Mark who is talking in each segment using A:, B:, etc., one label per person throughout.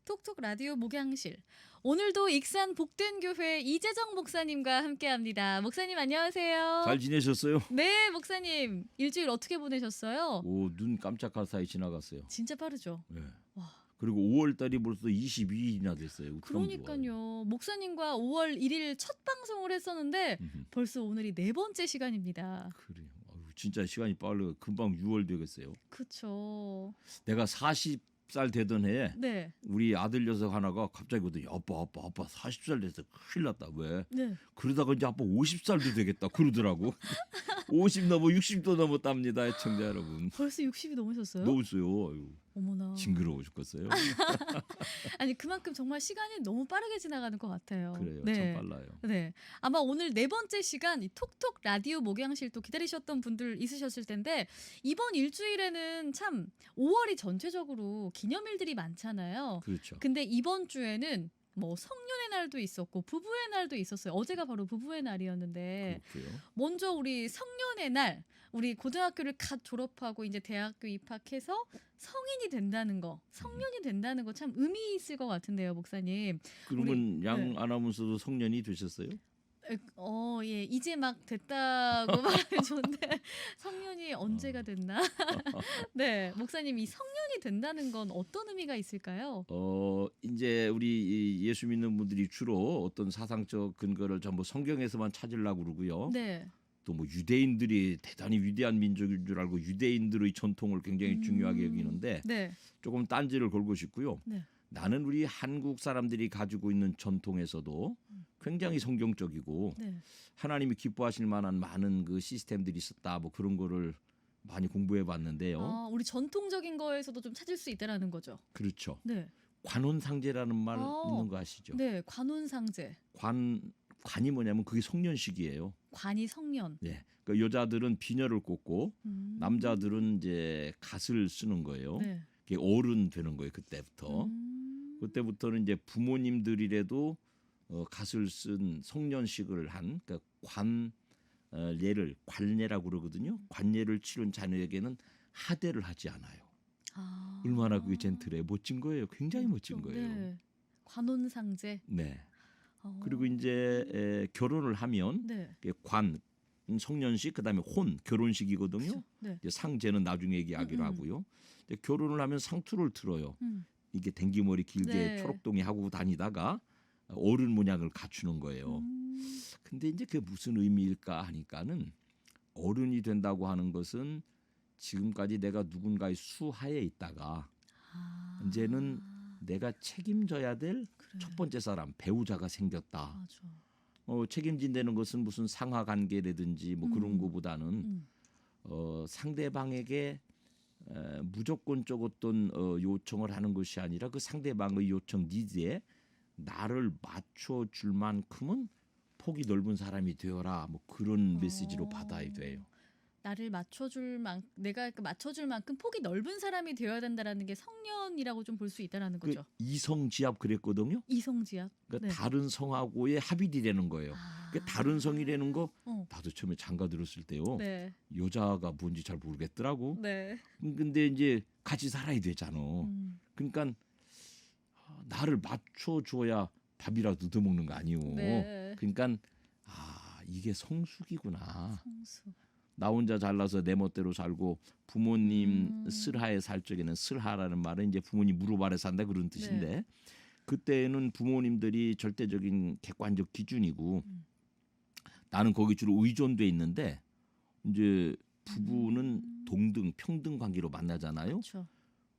A: 톡톡 라디오 목양실. 오늘도 익산 복된교회 이재정 목사님과 함께합니다. 목사님 안녕하세요.
B: 잘 지내셨어요?
A: 네, 목사님 일주일 어떻게 보내셨어요?
B: 오, 눈 깜짝할 사이 지나갔어요.
A: 진짜 빠르죠.
B: 네.
A: 와.
B: 그리고 5월 달이 벌써 22일이나 됐어요.
A: 그러니까요. 목사님과 5월 1일 첫 방송을 했었는데 벌써 오늘이 네 번째 시간입니다.
B: 그래요. 아유, 진짜 시간이 빨라요. 금방 6월 되겠어요.
A: 그렇죠.
B: 내가 40살 되던 해에
A: 네.
B: 우리 아들 녀석 하나가 갑자기 그러더니 아빠 40살 됐어. 큰일 났다. 왜?
A: 네.
B: 그러다가 이제 아빠 50살도 되겠다. 그러더라고. 50 넘어 60도 넘었답니다. 애청자 여러분.
A: 벌써 60이 넘으셨어요?
B: 넘었어요. 아유,
A: 어머나.
B: 징그러워 죽겠어요.
A: 아니 그만큼 정말 시간이 너무 빠르게 지나가는 것 같아요.
B: 그래요.
A: 네.
B: 참 빨라요.
A: 네. 아마 오늘 네 번째 시간 이 톡톡 라디오 목양실 또 기다리셨던 분들 있으셨을 텐데 이번 일주일에는 참 5월이 전체적으로 기념일들이 많잖아요.
B: 그렇죠.
A: 근데 이번 주에는 뭐 성년의 날도 있었고 부부의 날도 있었어요. 어제가 바로 부부의 날이었는데
B: 그렇고요.
A: 먼저 우리 성년의 날, 우리 고등학교를 갓 졸업하고 이제 대학교 입학해서 성인이 된다는 거, 성년이 된다는 거 참 의미 있을 것 같은데요, 목사님.
B: 그러면
A: 우리-
B: 양
A: 네.
B: 아나운서도 성년이 되셨어요?
A: 예, 이제 막 됐다고 말하면 좋은데 성년이 언제가 됐나? 네, 목사님 이 성년이 된다는 건 어떤 의미가 있을까요?
B: 이제 우리 이 예수 믿는 분들이 주로 어떤 사상적 근거를 전부 성경에서만 찾으려고 그러고요.
A: 네,
B: 또 뭐 유대인들이 대단히 위대한 민족인 줄 알고 유대인들의 전통을 굉장히 중요하게 여기는데
A: 네,
B: 조금 딴지를 걸고 싶고요.
A: 네.
B: 나는 우리 한국 사람들이 가지고 있는 전통에서도 굉장히 성경적이고
A: 네.
B: 하나님이 기뻐하실 만한 많은 그 시스템들이 있었다. 뭐 그런 거를 많이 공부해 봤는데요.
A: 우리 전통적인 거에서도 좀 찾을 수 있다라는 거죠.
B: 그렇죠.
A: 네,
B: 관혼상제라는 말
A: 아,
B: 있는 거 아시죠?
A: 네, 관혼상제,
B: 관이 뭐냐면 그게 송년식이에요.
A: 관이 성년.
B: 네. 그러니까 여자들은 비녀를 꽂고 남자들은 이제 갓을 쓰는 거예요.
A: 네.
B: 그게 어른 되는 거예요. 그때부터. 그때부터는 이제 부모님들이라도 갓을 쓴 송년식을 한 그러니까 예를 관예라고 그러거든요. 관예를 치른 자녀에게는 하대를 하지 않아요.
A: 아,
B: 얼마나 그게 젠틀해 멋진 거예요. 굉장히 멋진 거예요.
A: 네. 관혼상제.
B: 네.
A: 어,
B: 그리고 이제 결혼을 하면
A: 네.
B: 관 성년식 그다음에 혼 결혼식이거든요.
A: 그쵸? 네.
B: 이제 상제는 나중에 얘기하기로 하고요. 이제 결혼을 하면 상투를 틀어요.
A: 음.
B: 이게 댕기머리 길게
A: 네.
B: 초록동이 하고 다니다가 어른 모양을 갖추는 거예요. 근데 이제 그게 무슨 의미일까 하니까는 어른이 된다고 하는 것은 지금까지 내가 누군가의 수하에 있다가
A: 아,
B: 이제는 내가 책임져야 될 첫
A: 그래.
B: 번째 사람 배우자가 생겼다.
A: 맞아.
B: 책임진다는 것은 무슨 상하 관계라든지 뭐 그런 거보다는 상대방에게 무조건적 어떤 요청을 하는 것이 아니라 그 상대방의 요청 니즈에 나를 맞춰줄 만큼은 폭이 넓은 사람이 되어라 뭐 그런 메시지로 받아야 돼요.
A: 나를 내가 맞춰줄 만큼 폭이 넓은 사람이 되어야 된다라는 게 성년이라고 좀 볼 수 있다라는
B: 그
A: 거죠.
B: 이성지압 그랬거든요.
A: 이성지압.
B: 그러니까
A: 네.
B: 다른 성하고의 합일이라는 거예요. 그러니까 다른 성이라는 거
A: 어.
B: 나도 처음에 장가 들었을 때요.
A: 네.
B: 여자가 뭔지 잘 모르겠더라고.
A: 네.
B: 근데 이제 같이 살아야 되잖아. 그러니까 나를 맞춰줘야 밥이라도 얻어먹는 거 아니오.
A: 네.
B: 그러니까 이게 성숙이구나.
A: 성수.
B: 나 혼자 잘나서 내 멋대로 살고 부모님 슬하에 살 적에는 슬하라는 말은 이제 부모님 무릎 아래 산다 그런 뜻인데
A: 네.
B: 그때는 부모님들이 절대적인 객관적 기준이고 나는 거기 주로 의존돼 있는데 이제 부부는 동등 평등 관계로 만나잖아요.
A: 그렇죠.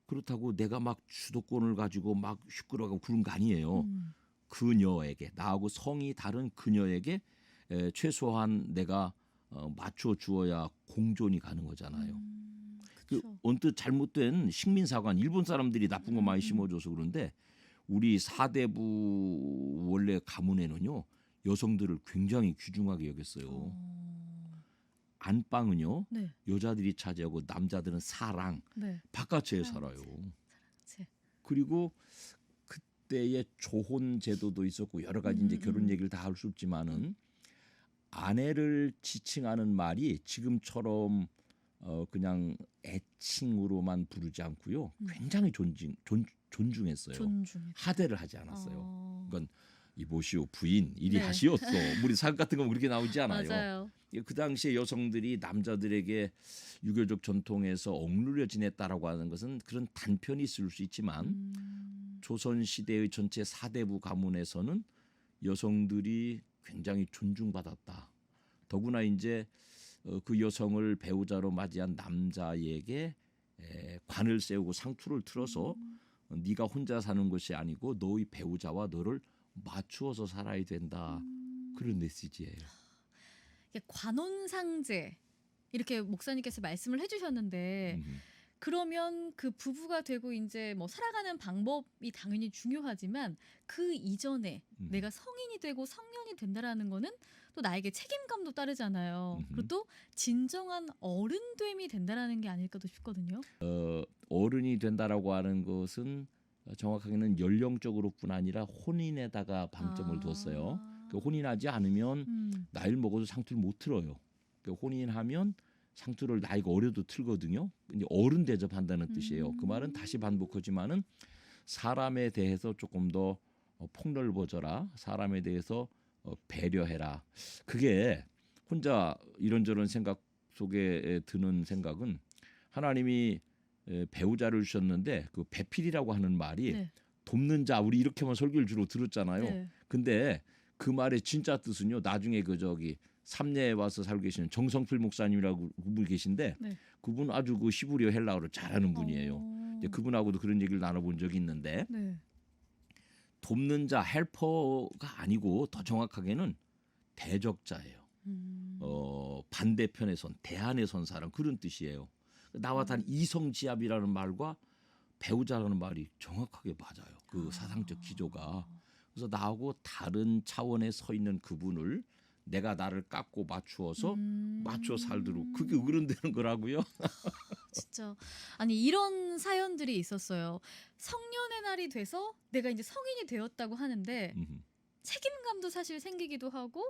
B: 그렇다고 내가 막 주도권을 가지고 막 시끄러워하고 그런 거 아니에요. 그녀에게 나하고 성이 다른 그녀에게 최소한 내가 맞춰 주어야 공존이 가는 거잖아요. 그
A: 그렇죠.
B: 언뜻 잘못된 식민사관 일본 사람들이 나쁜 거 많이 심어줘서 그런데 우리 사대부 원래 가문에는요 여성들을 굉장히 귀중하게 여겼어요. 안방은요
A: 네.
B: 여자들이 차지하고 남자들은 사랑
A: 네.
B: 바깥에 살아요.
A: 제-
B: 그리고 그때의 조혼 제도도 있었고 여러 가지 이제 결혼 얘기를 다 할 수 없지만은 아내를 지칭하는 말이 지금처럼 그냥 애칭으로만 부르지 않고요. 굉장히 존중했어요.
A: 존중.
B: 하대를 하지 않았어요.
A: 어.
B: 그건 이보시오 부인 이리
A: 네.
B: 하시었어. 우리 사극 같은 거 그렇게 나오지 않아요.
A: 맞아요.
B: 그 당시에 여성들이 남자들에게 유교적 전통에서 억눌려 지냈다라고 하는 것은 그런 단편이 있을 수 있지만 조선 시대의 전체 사대부 가문에서는 여성들이 굉장히 존중받았다. 더구나 이제 그 여성을 배우자로 맞이한 남자에게 관을 세우고 상투를 틀어서 네가 혼자 사는 것이 아니고 너의 배우자와 너를 맞추어서 살아야 된다. 그런 메시지예요.
A: 이게 관혼상제 이렇게 목사님께서 말씀을 해주셨는데 그러면 그 부부가 되고 이제 뭐 살아가는 방법이 당연히 중요하지만 그 이전에 내가 성인이 되고 성년이 된다라는 거는 또 나에게 책임감도 따르잖아요. 그리고 또 진정한 어른됨이 된다라는 게 아닐까도 싶거든요.
B: 어른이 된다라고 하는 것은 정확하게는 연령적으로뿐 아니라 혼인에다가 방점을 뒀어요. 그 혼인하지 않으면 나이를 먹어도 상투를 못 틀어요. 그 혼인하면 상투를 나이가 어려도 틀거든요. 이제 어른 대접한다는 뜻이에요. 그 말은 다시 반복하지만은 사람에 대해서 조금 더 폭넓어져라. 사람에 대해서 배려해라. 그게 혼자 이런저런 생각 속에 드는 생각은 하나님이 배우자를 주셨는데 그 배필이라고 하는 말이
A: 네.
B: 돕는 자 우리 이렇게만 설교를 주로 들었잖아요.
A: 네.
B: 근데 그 말의 진짜 뜻은요. 나중에 그 삼례에 와서 살고 계시는 정성필 목사님이라고 그분 계신데
A: 네.
B: 그분 아주 그 히브리어 헬라어를 잘하는 분이에요. 이제 그분하고도 그런 얘기를 나눠본 적이 있는데
A: 네.
B: 돕는 자 헬퍼가 아니고 더 정확하게는 대적자예요. 반대편에 선 대안에 선 사람 그런 뜻이에요. 나와 단 이성지압이라는 말과 배우자라는 말이 정확하게 맞아요. 그 사상적 기조가. 그래서 나하고 다른 차원에 서 있는 그분을 내가 나를 깎고 맞추어서 맞춰 살도록 그게 어른되는 거라고요.
A: 진짜 아니 이런 사연들이 있었어요. 성년의 날이 돼서 내가 이제 성인이 되었다고 하는데 책임감도 사실 생기기도 하고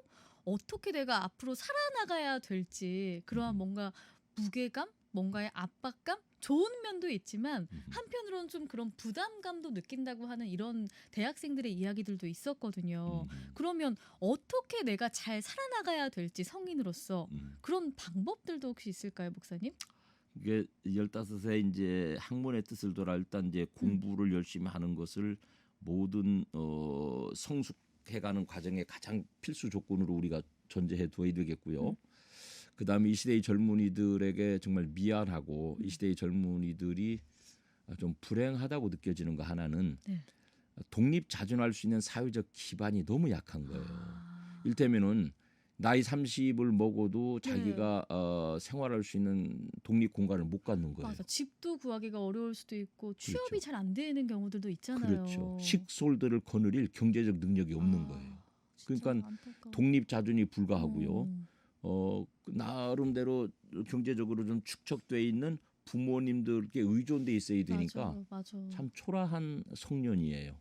A: 어떻게 내가 앞으로 살아나가야 될지 그러한 뭔가 무게감, 뭔가의 압박감, 좋은 면도 있지만 한편으로는 좀 그런 부담감도 느낀다고 하는 이런 대학생들의 이야기들도 있었거든요. 그러면 어떻게 내가 잘 살아나가야 될지 성인으로서 그런 방법들도 혹시 있을까요, 목사님?
B: 이게 15세 이제 학문의 뜻을 돌아 일단 이제 공부를 열심히 하는 것을 모든 성숙해가는 과정의 가장 필수 조건으로 우리가 전제해 두어야 되겠고요. 그다음에 이 시대의 젊은이들에게 정말 미안하고 이 시대의 젊은이들이 좀 불행하다고 느껴지는 거 하나는
A: 네.
B: 독립자존할 수 있는 사회적 기반이 너무 약한 거예요. 일테면은 나이 30을 먹어도 자기가 생활할 수 있는 독립 공간을 못 갖는 거예요.
A: 맞아. 집도 구하기가 어려울 수도 있고 취업이
B: 그렇죠.
A: 잘 안 되는 경우들도 있잖아요.
B: 그렇죠. 식솔들을 거느릴 경제적 능력이 없는 거예요. 그러니까
A: 안타까워.
B: 독립자존이 불가하고요. 나름대로 경제적으로 좀 축적돼 있는 부모님들께 의존돼 있어야 되니까
A: 맞아.
B: 참 초라한 성년이에요.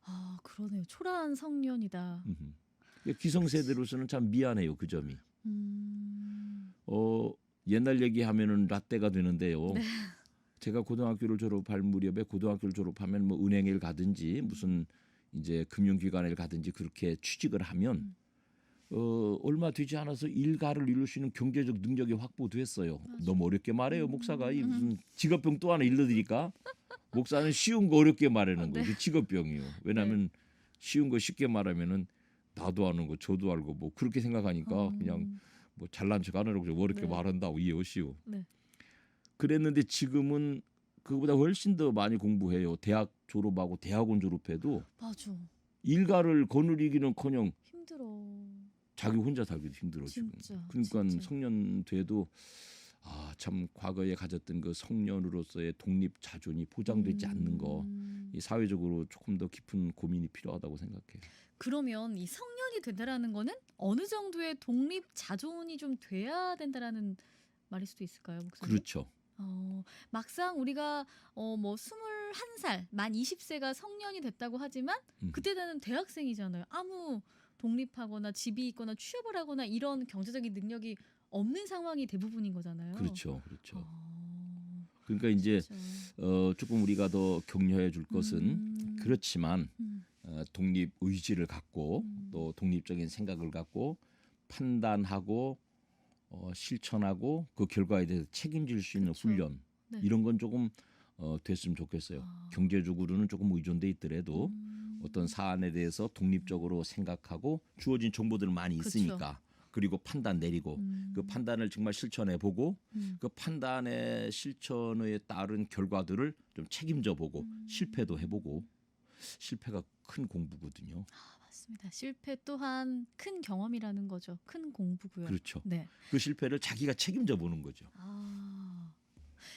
A: 아 그러네요. 초라한 성년이다.
B: 기성세대로서는 참 미안해요 그 점이.
A: 음.
B: 옛날 얘기하면은 라떼가 되는데요.
A: 네.
B: 제가 고등학교를 졸업할 무렵에 고등학교를 졸업하면 뭐 은행을 가든지 무슨 이제 금융기관을 가든지 그렇게 취직을 하면 얼마 되지 않아서 일가를 이룰 수 있는 경제적 능력이 확보됐어요. 너무 어렵게 말해요 목사가 이 무슨 직업병 또 하나 일러드릴까? 목사는 쉬운 거 어렵게 말하는 거예요. 그 직업병이요. 왜냐하면 쉬운 거 쉽게 말하면은 나도 아는 거 저도 알고 뭐 그렇게 생각하니까 그냥 뭐 잘난 척하느라고 어렵게
A: 네.
B: 말한다고 이해하시오.
A: 네.
B: 그랬는데 지금은 그보다 훨씬 더 많이 공부해요. 대학 졸업하고 대학원 졸업해도
A: 맞아.
B: 일가를 거느리기는커녕
A: 힘들어.
B: 자기 혼자 살기도 힘들어
A: 진짜,
B: 지금. 그러니까
A: 진짜.
B: 성년 돼도 참 과거에 가졌던 그 성년으로서의 독립 자존이 보장되지 않는 거, 이 사회적으로 조금 더 깊은 고민이 필요하다고 생각해요.
A: 그러면 이 성년이 된다라는 거는 어느 정도의 독립 자존이 좀 돼야 된다라는 말일 수도 있을까요, 목사님?
B: 그렇죠.
A: 막상 우리가 뭐 21살, 만 20세가 성년이 됐다고 하지만 그때는 대학생이잖아요. 아무 독립하거나 집이 있거나 취업을 하거나 이런 경제적인 능력이 없는 상황이 대부분인 거잖아요.
B: 그렇죠, 그렇죠.
A: 어,
B: 그러니까 이제
A: 진짜.
B: 조금 우리가 더 격려해 줄 것은
A: 음,
B: 그렇지만 독립 의지를 갖고
A: 음,
B: 또 독립적인 생각을 갖고 판단하고 실천하고 그 결과에 대해서 책임질 수 있는
A: 그렇죠.
B: 훈련
A: 네.
B: 이런 건 조금 됐으면 좋겠어요.
A: 아,
B: 경제적으로는 조금 의존돼 있더라도 어떤
A: 음,
B: 사안에 대해서 독립적으로 생각하고 주어진 정보들은 많이
A: 그쵸.
B: 있으니까 그리고 판단 내리고 그
A: 음,
B: 판단을 정말 실천해 보고 그 판단의 실천에 따른 결과들을 좀 책임져 보고 실패도 해보고 실패가 큰 공부거든요.
A: 맞습니다. 실패 또한 큰 경험이라는 거죠. 큰 공부고요.
B: 그렇죠.
A: 네.
B: 그 실패를 자기가 책임져 보는 거죠.
A: 아,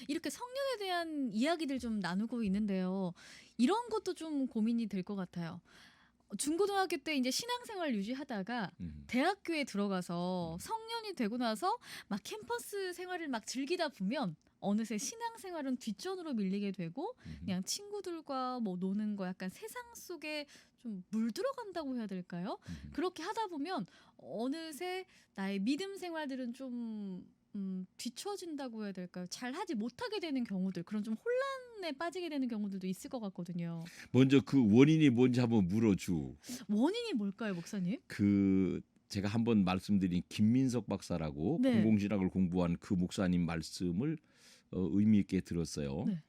A: 이렇게 성년에 대한 이야기들 좀 나누고 있는데요. 이런 것도 좀 고민이 될 것 같아요. 중고등학교 때 이제 신앙생활 유지하다가 대학교에 들어가서 성년이 되고 나서 막 캠퍼스 생활을 막 즐기다 보면 어느새 신앙생활은 뒷전으로 밀리게 되고 그냥 친구들과 뭐 노는 거 약간 세상 속에 좀 물들어간다고 해야 될까요? 그렇게 하다 보면 어느새 나의 믿음 생활들은 좀 뒤처진다고 해야 될까요? 잘 하지 못하게 되는 경우들, 그런 좀 혼란에 빠지게 되는 경우들도 있을 것 같거든요.
B: 먼저 그 원인이 뭔지 한번 물어주.
A: 원인이 뭘까요, 목사님?
B: 그 제가 한번 말씀드린 김민석 박사라고
A: 네.
B: 공공신학을 공부한 그 목사님 말씀을 의미 있게 들었어요.
A: 네.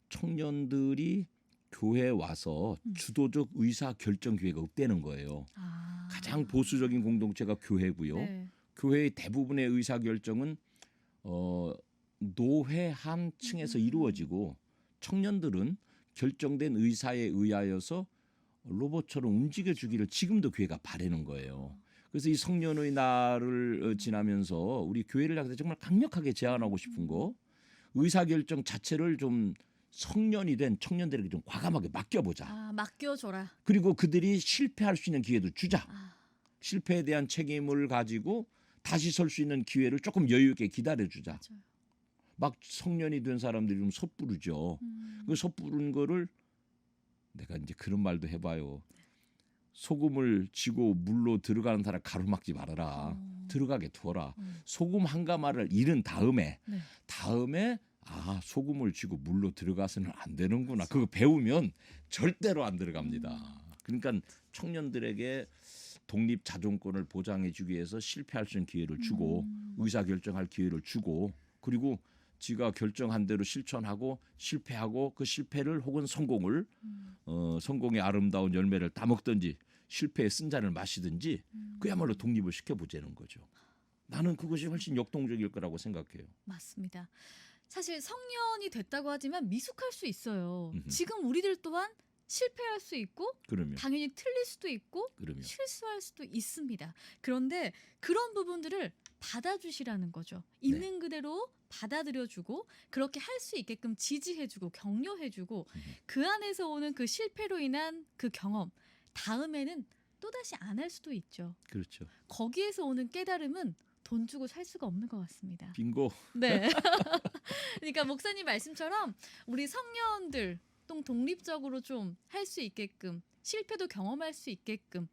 B: 청년들이 교회 와서 주도적 의사 결정 기회가 없다는 거예요.
A: 아.
B: 가장 보수적인 공동체가 교회고요.
A: 네.
B: 교회의 대부분의 의사 결정은 노회 한 층에서 이루어지고 청년들은 결정된 의사에 의하여서 로봇처럼 움직여주기를 지금도 교회가 바라는 거예요. 그래서 이 성년의 날을 지나면서 우리 교회를 향해서 정말 강력하게 제안하고 싶은 거, 의사결정 자체를 좀 성년이 된 청년들에게 좀 과감하게 맡겨보자.
A: 아, 맡겨줘라.
B: 그리고 그들이 실패할 수 있는 기회도 주자.
A: 아,
B: 실패에 대한 책임을 가지고 다시 설 수 있는 기회를 조금 여유 있게 기다려주자.
A: 맞아요.
B: 막 성년이 된 사람들이 좀 섣부르죠. 그 섣부른 거를 내가 이제 그런 말도 해봐요. 소금을 쥐고 물로 들어가는 사람 가로막지 말아라. 들어가게 두어라. 소금 한 가마를 잃은 다음에
A: 네.
B: 소금을 쥐고 물로 들어가서는 안 되는구나. 그거 배우면 절대로 안 들어갑니다. 그러니까 청년들에게 독립 자존권을 보장해 주기 위해서 실패할 수 있는 기회를 주고 의사결정할 기회를 주고 그리고 지가 결정한 대로 실천하고 실패하고 그 실패를 혹은 성공을 성공의 아름다운 열매를 따먹든지 실패의 쓴잔을 마시든지 그야말로 독립을 시켜보자는 거죠. 나는 그것이 훨씬 역동적일 거라고 생각해요.
A: 맞습니다. 사실 성년이 됐다고 하지만 미숙할 수 있어요.
B: 음흠.
A: 지금 우리들 또한 실패할 수 있고
B: 그러면
A: 당연히 틀릴 수도 있고
B: 그러면
A: 실수할 수도 있습니다. 그런데 그런 부분들을 받아주시라는 거죠. 있는 그대로 받아들여주고 그렇게 할 수 있게끔 지지해주고 격려해주고 그 안에서 오는 그 실패로 인한 그 경험 다음에는 또다시 안 할 수도 있죠.
B: 그렇죠.
A: 거기에서 오는 깨달음은 돈 주고 살 수가 없는 것 같습니다.
B: 빙고.
A: 네. 그러니까 목사님 말씀처럼 우리 성년들 또 독립적으로 좀 할 수 있게끔 실패도 경험할 수 있게끔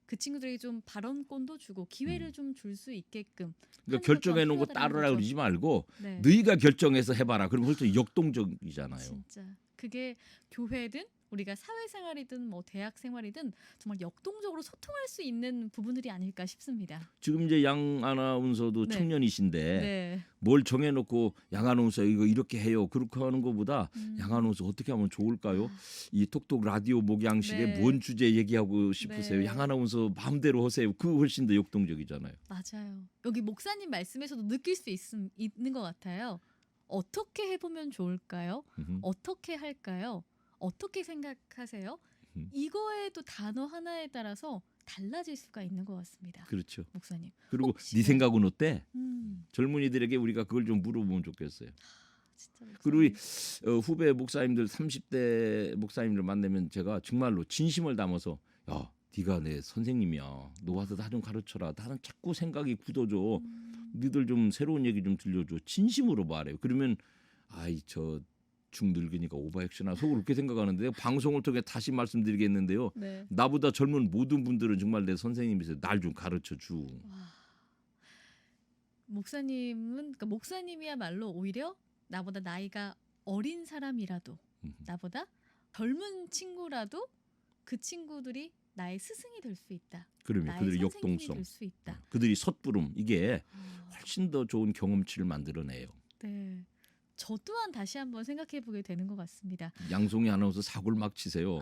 A: 그 친구들에게 좀 발언권도 주고 기회를 좀 줄 수 있게끔
B: 그러니까 결정해 놓은 거
A: 필요하다는
B: 따르라
A: 거죠.
B: 그러지 말고
A: 네.
B: 너희가 결정해서 해봐라. 그럼 훨씬 역동적이잖아요.
A: 진짜 그게 교회든 우리가 사회생활이든 뭐 대학생활이든 정말 역동적으로 소통할 수 있는 부분들이 아닐까 싶습니다.
B: 지금 이제 양 아나운서도
A: 네.
B: 청년이신데
A: 네.
B: 뭘 정해놓고 양 아나운서 이거 이렇게 해요. 그렇게 하는 것보다 양 아나운서 어떻게 하면 좋을까요? 이 톡톡 라디오 목양식에
A: 네.
B: 뭔 주제 얘기하고 싶으세요?
A: 네.
B: 양 아나운서 마음대로 하세요. 그거 훨씬 더 역동적이잖아요.
A: 맞아요. 여기 목사님 말씀에서도 느낄 수 있는 것 같아요. 어떻게 해보면 좋을까요? 어떻게 할까요? 어떻게 생각하세요? 이거에도 단어 하나에 따라서 달라질 수가 있는 것 같습니다.
B: 그렇죠.
A: 목사님.
B: 그리고
A: 혹시-
B: 네 생각은 어때?
A: 음,
B: 젊은이들에게 우리가 그걸 좀 물어보면 좋겠어요.
A: 진짜 목사님.
B: 그리고 우리 후배 목사님들 30대 목사님들 만나면 제가 정말로 진심을 담아서 야 네가 내 선생님이야. 너 와서 나 좀 가르쳐라. 나는 자꾸 생각이 굳어져. 니들 좀 새로운 얘기 좀 들려줘. 진심으로 말해요. 그러면 아이 저 중늙으니까 오버액션아 속으로 그렇게 생각하는데 방송을 통해 다시 말씀드리겠는데요.
A: 네.
B: 나보다 젊은 모든 분들은 정말 내 선생님이세요. 날 좀 가르쳐 주.
A: 목사님은 그러니까 목사님이야말로 오히려 나보다 나이가 어린 사람이라도 나보다 젊은 친구라도 그 친구들이 나의 스승이 될 수 있다.
B: 그러면
A: 나의
B: 그들의
A: 선생님이
B: 역동성,
A: 될 수 있다.
B: 그들이 섣부름 이게
A: 아,
B: 훨씬 더 좋은 경험치를 만들어내요.
A: 네. 저 또한 다시 한번 생각해 보게 되는 것 같습니다.
B: 양송이 아나운서 사고를 막 치세요.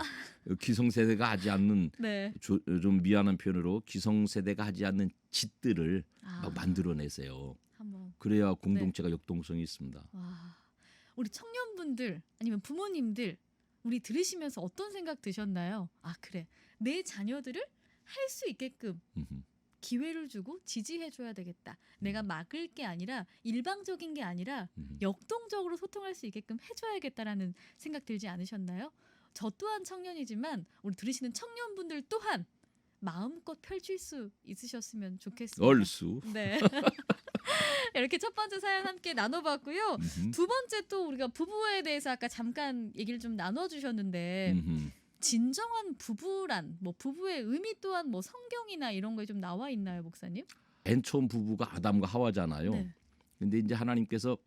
B: 기성세대가 하지 않는
A: 네.
B: 좀 미안한 표현으로 기성세대가 하지 않는 짓들을
A: 아,
B: 막 만들어내세요.
A: 한번
B: 그래야 공동체가 역동성이 있습니다.
A: 와. 우리 청년분들 아니면 부모님들 우리 들으시면서 어떤 생각 드셨나요? 아, 그래. 내 자녀들을 할 수 있게끔
B: 음흠.
A: 기회를 주고 지지해 줘야 되겠다. 내가 막을 게 아니라 일방적인 게 아니라 역동적으로 소통할 수 있게끔 해줘야겠다라는 생각 들지 않으셨나요? 저 또한 청년이지만 우리 들으시는 청년분들 또한 마음껏 펼칠 수 있으셨으면 좋겠습니다.
B: 얼쑤.
A: 네. 이렇게 첫 번째 사연 함께 나눠봤고요. 두 번째 또 우리가 부부에 대해서 아까 잠깐 얘기를 좀 나눠주셨는데 진정한 부부란 뭐 부부의 의미 또한 뭐 성경이나 이런 거에 좀 나와 있나요, 목사님?
B: 맨 처음 부부가 아담과 하와잖아요.
A: 네.
B: 근데 이제 하나님께서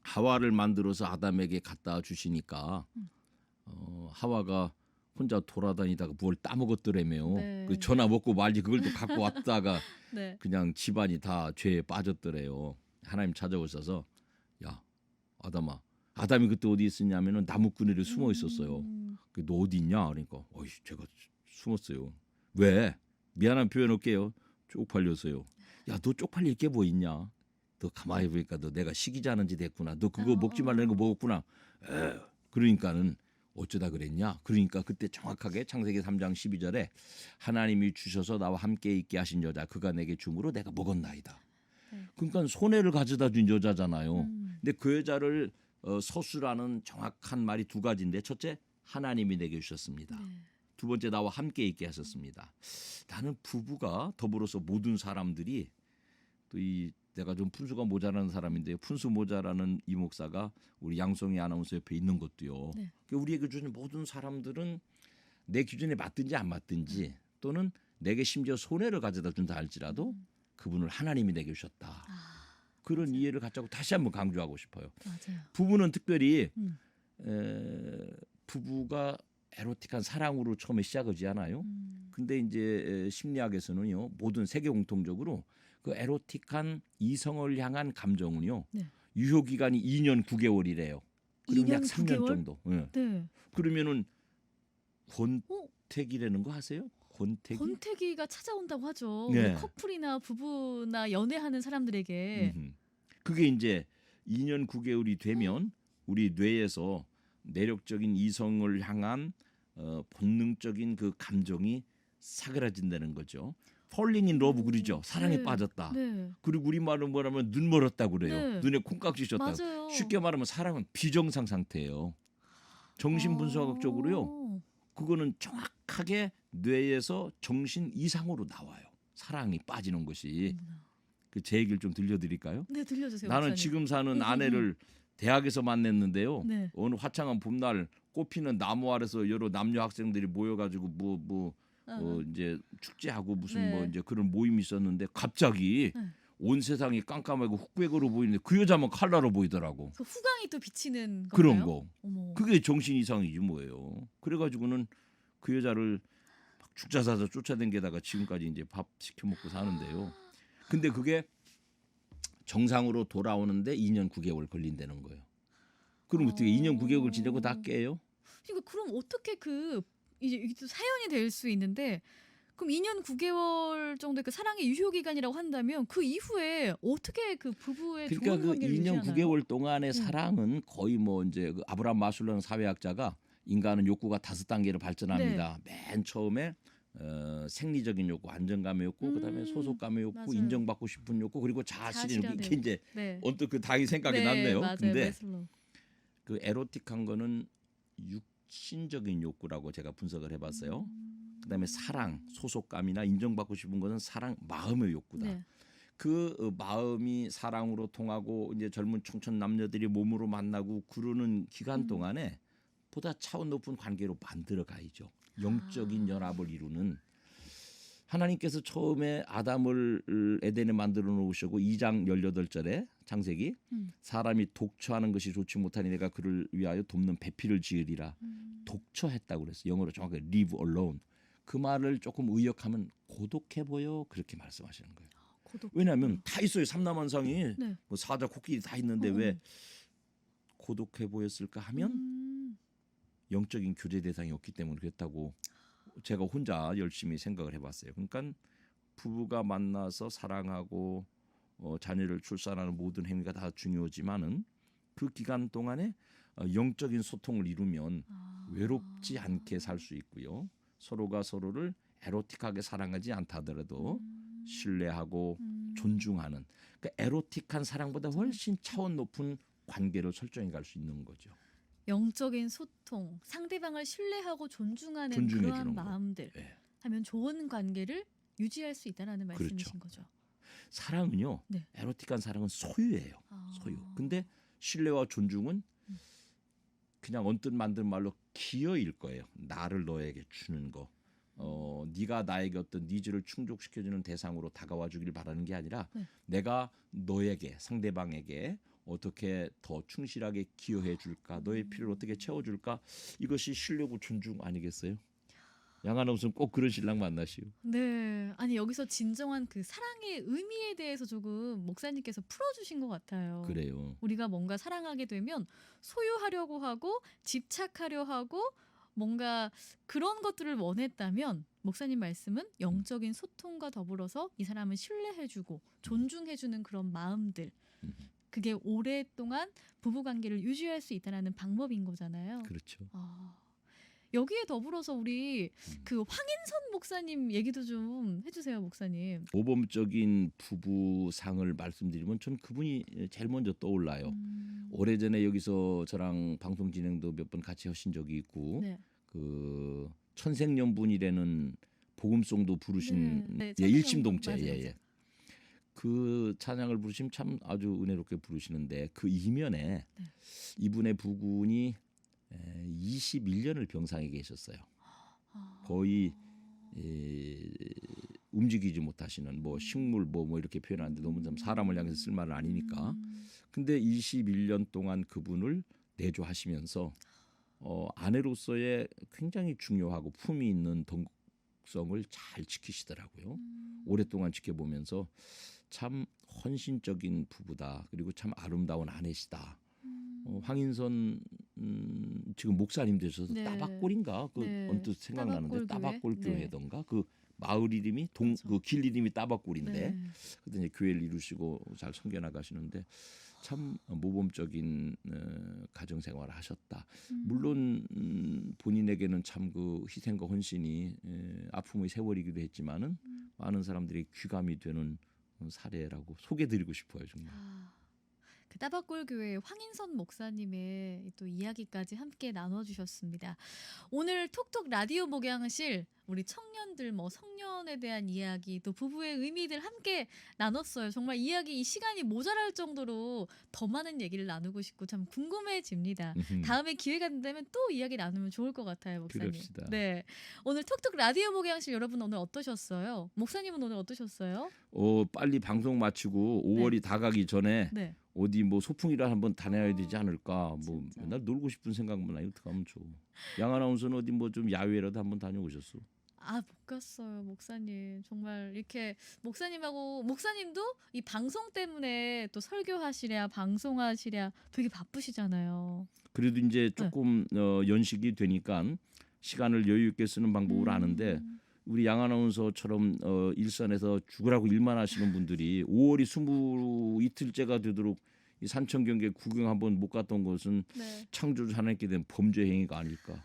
B: 하와를 만들어서 아담에게 갖다 주시니까 하와가 혼자 돌아다니다가 뭘 따먹었더라며요.
A: 네.
B: 그 전화 먹고 말지 그걸 또 갖고 왔다가
A: 네.
B: 그냥 집안이 다 죄에 빠졌더래요. 하나님 찾아오셔서 야 아담아, 아담이 그때 어디 있었냐면은 나무꾼이를 숨어 있었어요. 너 어디 있냐? 그러니까 어이 제가 숨었어요. 왜? 미안한 표현 할게요. 쪽팔려서요. 야 너 쪽팔릴 게 뭐 있냐? 너 가만히 보니까 너 내가 시기자는지 됐구나. 너 그거 먹지 말라는 거 먹었구나. 그러니까는 어쩌다 그랬냐? 그러니까 그때 정확하게 창세기 3장 12절에 하나님이 주셔서 나와 함께 있게 하신 여자 그가 내게 줌으로 내가 먹었나이다.
A: 네.
B: 그러니까 손해를 가져다 준 여자잖아요. 근데 그 여자를 서술하는 정확한 말이 두 가지인데 첫째 하나님이 내게 주셨습니다.
A: 네.
B: 두 번째 나와 함께 있게 하셨습니다. 나는 부부가 더불어서 모든 사람들이 또 이 내가 좀 푼수가 모자라는 사람인데 푼수 모자라는 이 목사가 우리 양송이 아나운서 옆에 있는 것도요.
A: 네.
B: 우리에게 주는 모든 사람들은 내 기준에 맞든지 안 맞든지 또는 내게 심지어 손해를 가져다 준다 할지라도 그분을 하나님이 내게 주셨다. 그런
A: 맞아요.
B: 이해를 갖자고 다시 한번 강조하고 싶어요.
A: 맞아요.
B: 부부는 특별히 부부가 에로틱한 사랑으로 처음에 시작하지 않아요. 근데 이제 심리학에서는요 모든 세계 공통적으로 그 에로틱한 이성을 향한 감정은요
A: 네.
B: 유효 기간이 2년 9개월이래요. 그러면 약
A: 2년
B: 3년
A: 9개월?
B: 정도. 예.
A: 네.
B: 그러면은 권태기라는 거 아세요? 권태기?
A: 권태기가 찾아온다고 하죠.
B: 네.
A: 우리 커플이나 부부나 연애하는 사람들에게.
B: 그게 이제 2년 9개월이 되면 우리 뇌에서 내력적인 이성을 향한 본능적인 그 감정이 사그라진다는 거죠. falling in love 그러죠. 사랑에
A: 네.
B: 빠졌다.
A: 네.
B: 그리고 우리말로 뭐라면 눈 멀었다 그래요.
A: 네.
B: 눈에 콩깍지 졌다.
A: 맞아요.
B: 쉽게 말하면 사랑은 비정상 상태예요. 정신분석학적으로요. 그거는 정확하게 뇌에서 정신 이상으로 나와요. 사랑이 빠지는 것이. 그 제 얘기를 좀 들려드릴까요?
A: 네, 들려주세요.
B: 나는
A: 목사님.
B: 지금 사는 아내를 대학에서 만났는데요.
A: 네.
B: 어느 화창한 봄날 꽃피는 나무 아래서 여러 남녀 학생들이 모여가지고 이제 축제하고 무슨
A: 네.
B: 뭐 이제 그런 모임이 있었는데 갑자기
A: 네.
B: 온 세상이 깜깜하고 흑백으로 보이는데 그 여자만 칼라로 보이더라고.
A: 그 후광이 또 비치는 건가요?
B: 그런 거.
A: 어머.
B: 그게 정신 이상이지 뭐예요. 그래가지고는 그 여자를 막 죽자사자 쫓아댕게다가 지금까지 이제 밥 시켜 먹고 사는데요. 근데 그게 정상으로 돌아오는데 2년 9개월 걸린다는 거예요. 그럼 어떻게 2년 9개월 지내고 다 깨요?
A: 그러니까 그럼 어떻게 그 이게 또 사연이 될 수 있는데 그럼 2년 9개월 정도의 그 사랑의 유효 기간이라고 한다면 그 이후에 어떻게 그 부부의
B: 그러니까
A: 좋은
B: 그
A: 관계를
B: 2년
A: 유지하나요?
B: 9개월 동안의 사랑은 거의 뭐 이제 그 아브라함 마슬로는 사회학자가 인간은 욕구가 5단계로 발전합니다. 맨 처음에 생리적인 욕구, 안정감의 욕구, 그다음에 소속감의 욕구,
A: 맞아요.
B: 인정받고 싶은 욕구, 그리고 자아실현 욕구.
A: 자아실현의
B: 이게 이제
A: 네.
B: 언뜻 그 당이 생각이
A: 네,
B: 났네요.
A: 맞아요.
B: 근데
A: 메슬로우.
B: 그 에로틱한 거는 육신적인 욕구라고 제가 분석을 해봤어요. 그다음에 사랑, 소속감이나 인정받고 싶은 것은 사랑, 마음의 욕구다.
A: 네.
B: 그 마음이 사랑으로 통하고 이제 젊은 청춘 남녀들이 몸으로 만나고 그러는 기간 동안에 보다 차원 높은 관계로 만들어 가야죠. 영적인 연합을 이루는 하나님께서 처음에 아담을 에덴에 만들어 놓으시고 2장 18절에 창세기 사람이 독처하는 것이 좋지 못하니 내가 그를 위하여 돕는 배필을 지으리라. 독처했다고 그랬어요. 영어로 정확하게 live alone. 그 말을 조금 의역하면 고독해 보여 그렇게 말씀하시는 거예요. 왜냐하면 다 있어요. 삼남한상이
A: 네.
B: 뭐 사자 코끼리 다 있는데 왜 고독해 보였을까 하면 영적인 교제 대상이 없기 때문에 그랬다고 제가 혼자 열심히 생각을 해봤어요. 그러니까 부부가 만나서 사랑하고 자녀를 출산하는 모든 행위가 다 중요하지만은 그 기간 동안에 영적인 소통을 이루면 외롭지 않게 살 수 있고요. 서로가 서로를 에로틱하게 사랑하지 않다 하더라도 신뢰하고 존중하는 그러니까 에로틱한 사랑보다 훨씬 차원 높은 관계를 설정해 갈 수 있는 거죠.
A: 영적인 소통, 상대방을 신뢰하고 존중하는
B: 존중해
A: 그러한
B: 주는 거.
A: 마음들
B: 네.
A: 하면 좋은 관계를 유지할 수 있다는 말씀이신
B: 그렇죠.
A: 거죠.
B: 사랑은요.
A: 네.
B: 에로틱한 사랑은 소유예요. 소유. 근데 신뢰와 존중은 그냥 언뜻 만든 말로 기여일 거예요. 나를 너에게 주는 거. 네가 나에게 어떤 니즈를 충족시켜주는 대상으로 다가와 주길 바라는 게 아니라 내가 너에게 상대방에게 어떻게 더 충실하게 기여해 줄까? 너의 필요를 어떻게 채워줄까? 이것이 신뢰고 존중 아니겠어요? 양아나운서는 꼭 그런 신랑 만나시오.
A: 네, 아니 여기서 진정한 그 사랑의 의미에 대해서 조금 목사님께서 풀어주신 것 같아요.
B: 그래요.
A: 우리가 뭔가 사랑하게 되면 소유하려고 하고 집착하려 하고 뭔가 그런 것들을 원했다면 목사님 말씀은 영적인 소통과 더불어서 이 사람을 신뢰해주고 존중해주는 그런 마음들 그게 오랫동안 부부관계를 유지할 수 있다는 방법인 거잖아요.
B: 그렇죠.
A: 여기에 더불어서 우리 그 황인선 목사님 얘기도 좀 해주세요, 목사님.
B: 모범적인 부부상을 말씀드리면 전 그분이 제일 먼저 떠올라요. 오래전에 여기서 저랑 방송 진행도 몇 번 같이 하신 적이 있고
A: 네.
B: 그 천생연분이라는 복음송도 부르신
A: 네,
B: 일심동체
A: 맞아요,
B: 예. 그 찬양을 부르시면 참 아주 은혜롭게 부르시는데 그 이면에 이분의 부군이 21년을 병상에 계셨어요. 거의 움직이지 못하시는 뭐 식물 뭐 이렇게 표현하는데 너무 좀 사람을 향해서 쓸 말은 아니니까. 근데 21년 동안 그분을 내조하시면서 아내로서의 굉장히 중요하고 품위 있는 동성을 잘 지키시더라고요. 오랫동안 지켜보면서 참 헌신적인 부부다. 그리고 참 아름다운 아내시다. 황인선 지금 목사님 되셔서
A: 네.
B: 따박골인가 그
A: 네.
B: 언뜻 생각나는데
A: 따박골 교회?
B: 따박골교회던가 그 마을 이름이
A: 그렇죠.
B: 그 길 이름이 따박골인데
A: 네.
B: 그때 이제 교회를 이루시고 잘 섬겨 나가시는데 참 모범적인 가정 생활을 하셨다. 물론 본인에게는 참 그 희생과 헌신이 아픔의 세월이기도 했지만은 많은 사람들이 귀감이 되는 사례라고 소개드리고 싶어요, 정말.
A: 그 따박골 교회 황인선 목사님의 또 이야기까지 함께 나눠주셨습니다. 오늘 톡톡 라디오 목양실 우리 청년들 뭐 성년에 대한 이야기 또 부부의 의미들 함께 나눴어요. 정말 이야기 이 시간이 모자랄 정도로 더 많은 얘기를 나누고 싶고 참 궁금해집니다. 다음에 기회가 된다면 또 이야기 나누면 좋을 것 같아요, 목사님.
B: 그럽시다.
A: 네, 오늘 톡톡 라디오 목양실 여러분 오늘 어떠셨어요? 목사님은 오늘 어떠셨어요?
B: 빨리 방송 마치고 5월이 다가기 전에
A: 네.
B: 어디 뭐 소풍이라 한번 다녀야 되지 않을까. 뭐
A: 진짜.
B: 맨날 놀고 싶은 생각만 나요. 어떻게 하면 좋아. 양 아나운서는 어디 뭐 좀 야외라도 한번 다녀오셨어?
A: 못 갔어요, 목사님. 정말 이렇게 목사님도 이 방송 때문에 또 설교하시랴 방송하시랴 되게 바쁘시잖아요.
B: 그래도 이제 조금 연식이 되니까 시간을 여유 있게 쓰는 방법을 아는데 우리 양 아나운서처럼 일선에서 죽으라고 일만 하시는 분들이 5월이 22일째가 되도록 이 산천 경계 구경 한번 못 갔던 것은 창조주 하나님께 대한 범죄 행위가 아닐까.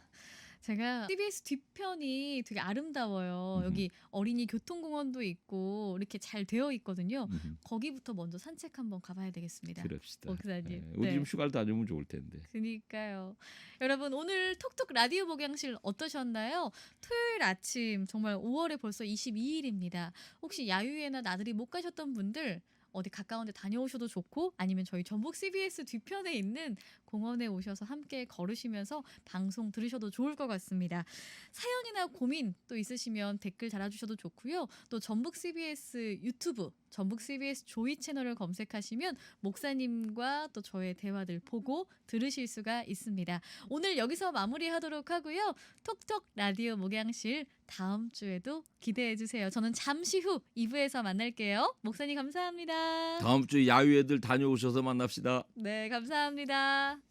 A: 제가 CBS 뒤편이 되게 아름다워요. 여기 어린이 교통공원도 있고 이렇게 잘 되어 있거든요. 거기부터 먼저 산책 한번 가봐야 되겠습니다.
B: 그럽시다.
A: 목사님.
B: 어디 좀 휴가를 다녀오면 좋을 텐데.
A: 그러니까요. 여러분 오늘 톡톡 라디오 목양실 어떠셨나요? 토요일 아침 정말 5월에 벌써 22일입니다. 혹시 야유회나 나들이 못 가셨던 분들 어디 가까운 데 다녀오셔도 좋고 아니면 저희 전북 CBS 뒤편에 있는 공원에 오셔서 함께 걸으시면서 방송 들으셔도 좋을 것 같습니다. 사연이나 고민 또 있으시면 댓글 달아주셔도 좋고요. 또 전북 CBS 유튜브, 전북 CBS 조이 채널을 검색하시면 목사님과 또 저의 대화들 보고 들으실 수가 있습니다. 오늘 여기서 마무리하도록 하고요. 톡톡 라디오 목양실 다음 주에도 기대해 주세요. 저는 잠시 후 2부에서 만날게요. 목사님 감사합니다.
B: 다음 주 야유회들 다녀오셔서 만납시다.
A: 네, 감사합니다.